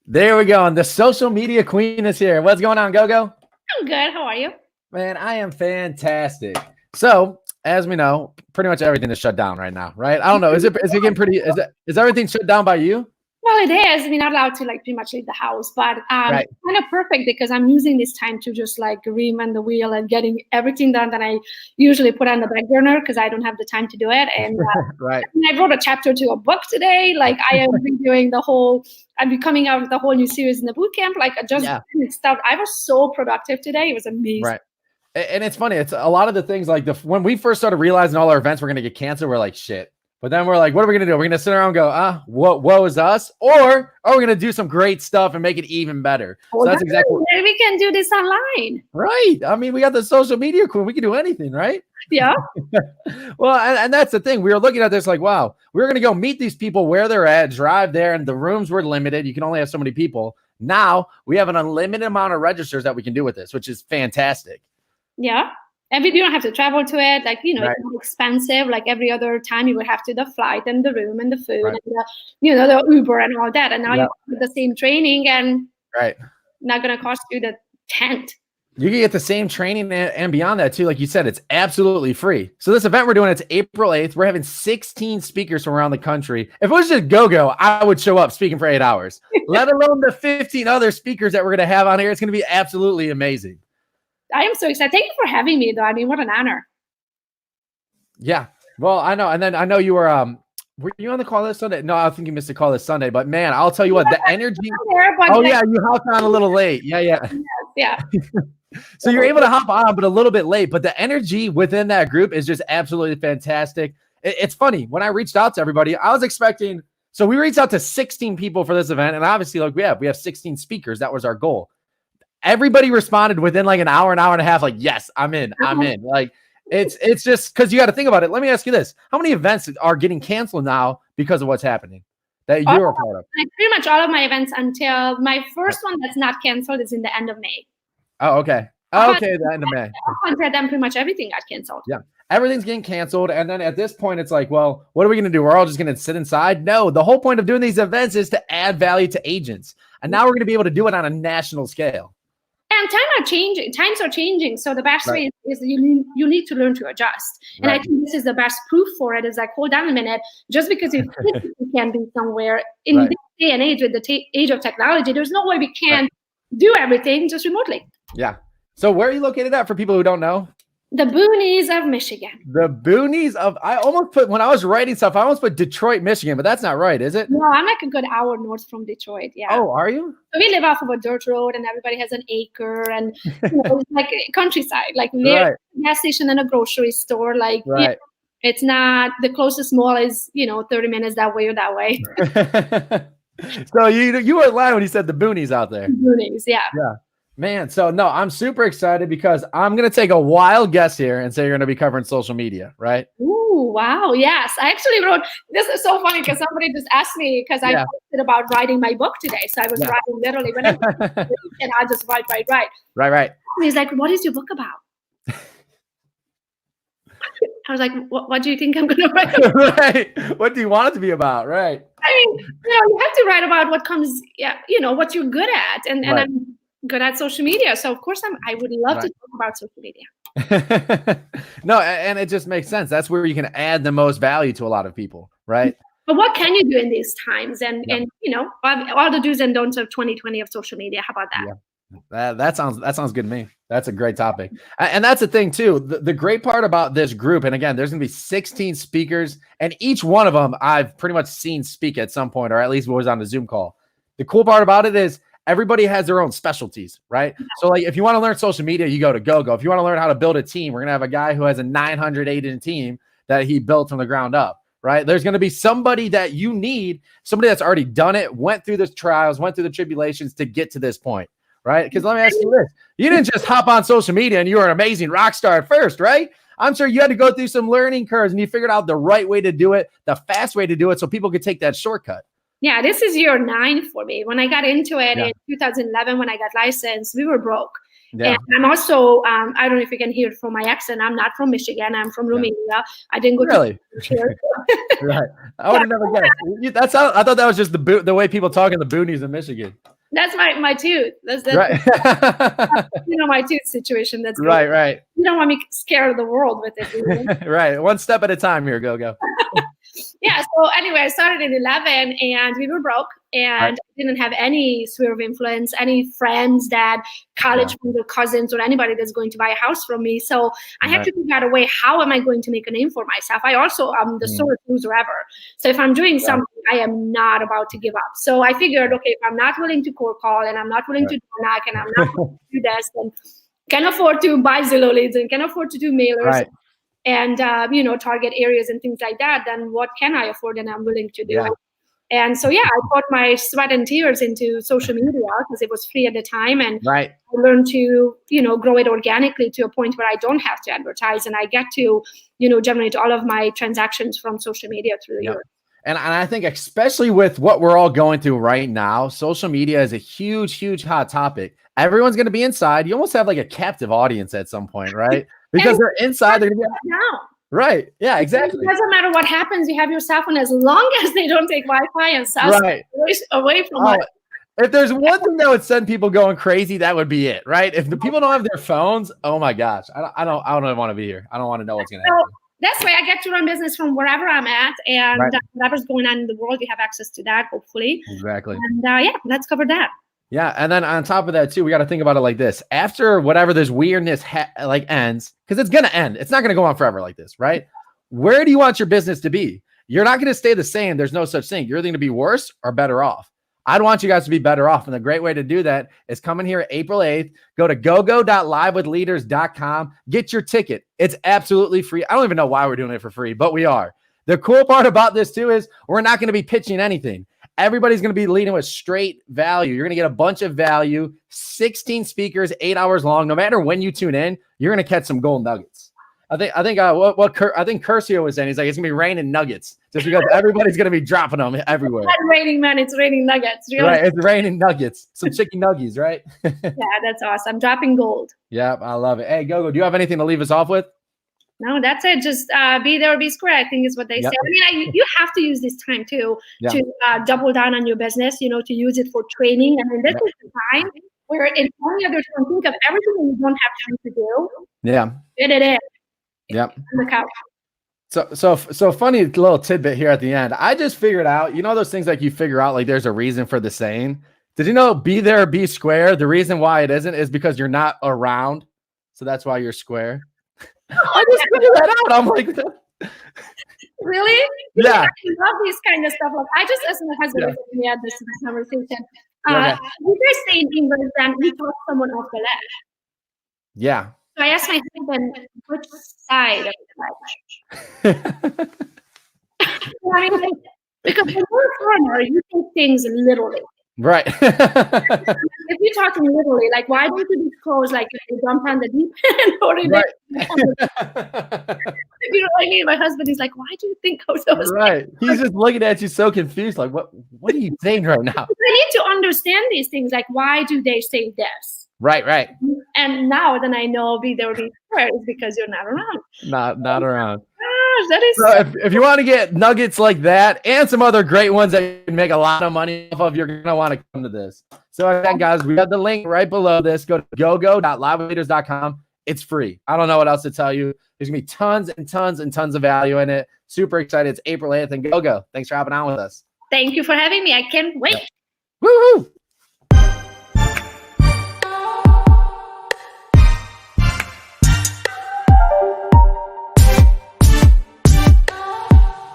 There we go. And the social media queen is here. What's going on, Gogo? I'm good. How are you? Man, I am fantastic. So, as we know, pretty much everything is shut down right now, right? I don't know. Is it getting pretty? Is everything shut down by you? Well, it is. We're not allowed to pretty much leave the house, but Right. it's kind of perfect because I'm using this time to just reinvent the wheel and getting everything done that I usually put on the back burner because I don't have the time to do it. And Right. I wrote a chapter to a book today. I am redoing I'll be coming out with a whole new series in the boot camp. Stuff. I was so productive today. It was amazing. Right. And it's funny. It's a lot of the things when we first started realizing all our events were going to get canceled, we're like, shit. But then we're like, what are we going to do? We're going to sit around and go, woe is us? Or are we going to do some great stuff and make it even better? So that's exactly what we can do this online. Right. I mean, we got the social media queen. We can do anything, right? Yeah. Well, and that's the thing. We were looking at this like, wow, we're going to go meet these people where they're at, drive there, and the rooms were limited. You can only have so many people. Now we have an unlimited amount of registers that we can do with this, which is fantastic. Yeah. And we don't have to travel to it. Right. It's not expensive. Like every other time you would have to the flight and the room and the food and the Uber and all that. And now you have the same training and not going to cost you the tent. You can get the same training and beyond that too. Like you said, it's absolutely free. So this event we're doing, it's April 8th. We're having 16 speakers from around the country. If it was just Gogo, I would show up speaking for 8 hours, let alone the 15 other speakers that we're going to have on here. It's going to be absolutely amazing. I am so excited. Thank you for having me, though. I mean, what an honor. Yeah. Well, I know. And then I know you were you on the call this Sunday? No, I think you missed the call this Sunday. But man, I'll tell you what, the energy. Yeah, you hopped on a little late. Yeah. Yeah. So you're able to hop on, but a little bit late. But the energy within that group is just absolutely fantastic. It's funny. When I reached out to everybody, I was expecting. So we reached out to 16 people for this event. And obviously, we have 16 speakers. That was our goal. Everybody responded within like an hour and a half. Like, yes, I'm in. Like, it's just because you got to think about it. Let me ask you this: how many events are getting canceled now because of what's happening that you're a part of? Pretty much all of my events until my first one that's not canceled is in the end of May. Oh, okay. Okay, the end of May. Until then, pretty much everything got canceled. Yeah, everything's getting canceled, and then at this point, it's like, well, what are we going to do? We're all just going to sit inside? No, the whole point of doing these events is to add value to agents, and now we're going to be able to do it on a national scale. And times are changing. So the best way is you need to learn to adjust. And I think this is the best proof for it is hold on a minute, just because you think you can be somewhere in this day and age with the age of technology, there's no way we can do everything just remotely. Yeah. So where are you located at for people who don't know? The boonies of Michigan. The boonies of, when I was writing stuff, I almost put Detroit, Michigan, but that's not right, is it? No, I'm like a good hour north from Detroit. Yeah. Oh, are you? So we live off of a dirt road and everybody has an acre and it's like countryside, gas station and a grocery store. It's not, the closest mall is, 30 minutes that way or that way. So you were lying when you said the boonies out there. Boonies, yeah. Yeah. Man, so no, I'm super excited because I'm going to take a wild guess here and say you're going to be covering social media, right? Ooh, wow. Yes. I actually wrote, this is so funny because somebody just asked me because I posted about writing my book today. So I was writing literally when and I just write. Right. And he's like, what is your book about? I was like, what do you think I'm going to write about? Right. What do you want it to be about? Right. I mean, you have to write about what comes, what you're good at. And I'm good at social media. So of course I would love to talk about social media. No, and it just makes sense. That's where you can add the most value to a lot of people, right? But what can you do in these times? And all the do's and don'ts of 2020 of social media. How about that? Yeah. That sounds good to me. That's a great topic. And that's the thing too. The great part about this group, and again, there's going to be 16 speakers, and each one of them I've pretty much seen speak at some point, or at least was on the Zoom call. The cool part about it is everybody has their own specialties, right? So if you want to learn social media, you go to Gogo. If you want to learn how to build a team, we're going to have a guy who has a 900 agent team that he built from the ground up, right? There's going to be somebody that you need, somebody that's already done it, went through the trials, went through the tribulations to get to this point, right? Because let me ask you this. You didn't just hop on social media and you were an amazing rock star at first, right? I'm sure you had to go through some learning curves and you figured out the right way to do it, the fast way to do it so people could take that shortcut. Yeah, this is year 9 for me. When I got into it in 2011, when I got licensed, we were broke. Yeah. And I'm also, I don't know if you can hear it from my accent. I'm not from Michigan. I'm from Romania. I didn't go to Right. I would have never guessed. I thought that was just the way people talk in the boonies in Michigan. That's my tooth. That's Right. my tooth situation. That's good. Right. You don't want me scared of the world with it. Right. One step at a time here. Go. Yeah. So anyway, I started in 11 and we were broke and didn't have any sphere of influence, any friends, dad, college friends or cousins or anybody that's going to buy a house from me. So I had to figure out a way, how am I going to make a name for myself? I also am the sole loser ever. So if I'm doing something, I am not about to give up. So I figured, okay, if I'm not willing to cold call and I'm not willing to do knock and I'm not willing to do this, then can afford to buy Zillow leads and can afford to do mailers and target areas and things like that, then what can I afford and I'm willing to do? And so, I put my sweat and tears into social media because it was free at the time. And I learned to, grow it organically to a point where I don't have to advertise and I get to, generate all of my transactions from social media through the year. And I think especially with what we're all going through right now, social media is a huge hot topic. Everyone's going to be inside. You almost have like a captive audience at some point, right? Because they're inside. They're going to be now. Right. Yeah, exactly. It doesn't matter what happens. You have your cell phone as long as they don't take Wi-Fi and stuff away from Wi-Fi. If there's one thing that would send people going crazy, that would be it, right? If the people don't have their phones, oh my gosh, I don't want to be here. I don't want to know what's going to happen. That's why I get to run business from wherever I'm at, and whatever's going on in the world, we have access to that, hopefully. Exactly. And let's cover that. Yeah, and then on top of that too, we got to think about it like this: after whatever this weirdness ends, because it's gonna end. It's not gonna go on forever like this, right? Where do you want your business to be? You're not gonna stay the same. There's no such thing. You're either gonna be worse or better off. I'd want you guys to be better off. And the great way to do that is coming here April 8th. Go to gogo.livewithleaders.com. Get your ticket. It's absolutely free. I don't even know why we're doing it for free, but we are. The cool part about this too is we're not going to be pitching anything. Everybody's going to be leading with straight value. You're going to get a bunch of value, 16 speakers, 8 hours long. No matter when you tune in, you're going to catch some gold nuggets. I think Curcio was saying, he's like, it's gonna be raining nuggets just because everybody's gonna be dropping them everywhere. It's not raining, man. It's raining nuggets. Really. Right. It's raining nuggets. Some chicken nuggies, right? Yeah, that's awesome. Dropping gold. Yeah, I love it. Hey, Gogo, do you have anything to leave us off with? No, that's it. Just be there or be square, I think is what they say. I mean, you have to use this time too to double down on your business, to use it for training. I mean, this is the time where in any other time, think of everything that you don't have time to do. Yeah. Fit it in. Yep. On the couch. So funny little tidbit here at the end. I just figured out, those things like you figure out like there's a reason for the saying. Did you know be there, be square? The reason why it isn't is because you're not around. So that's why you're square. I just figured that out. I'm like, really? Yeah. I love these kind of stuff. Like I just asked my husband when we had this conversation. We guys say in English that we talk someone off the ledge. Yeah. So I asked my husband, which side of the ledge? I mean, because when you're a farmer, you take things literally. Right. If you're talking literally, like, why don't you disclose, like, if you jump on the deep end or if you know what I mean? My husband is like, why do you think of those things? He's just looking at you so confused, like, what are you saying right now? I need to understand these things, like, why do they say this? Right. And now then I know be there or be square is because you're not around. Not around. Gosh, that is so if you want to get nuggets like that and some other great ones that you can make a lot of money off of, you're gonna want to come to this. So again, guys, we have the link right below this. Go to gogo.livewithleaders.com. It's free. I don't know what else to tell you. There's gonna be tons and tons and tons of value in it. Super excited. It's April 8th and Gogo. Thanks for hopping on with us. Thank you for having me. I can't wait. Woo-hoo!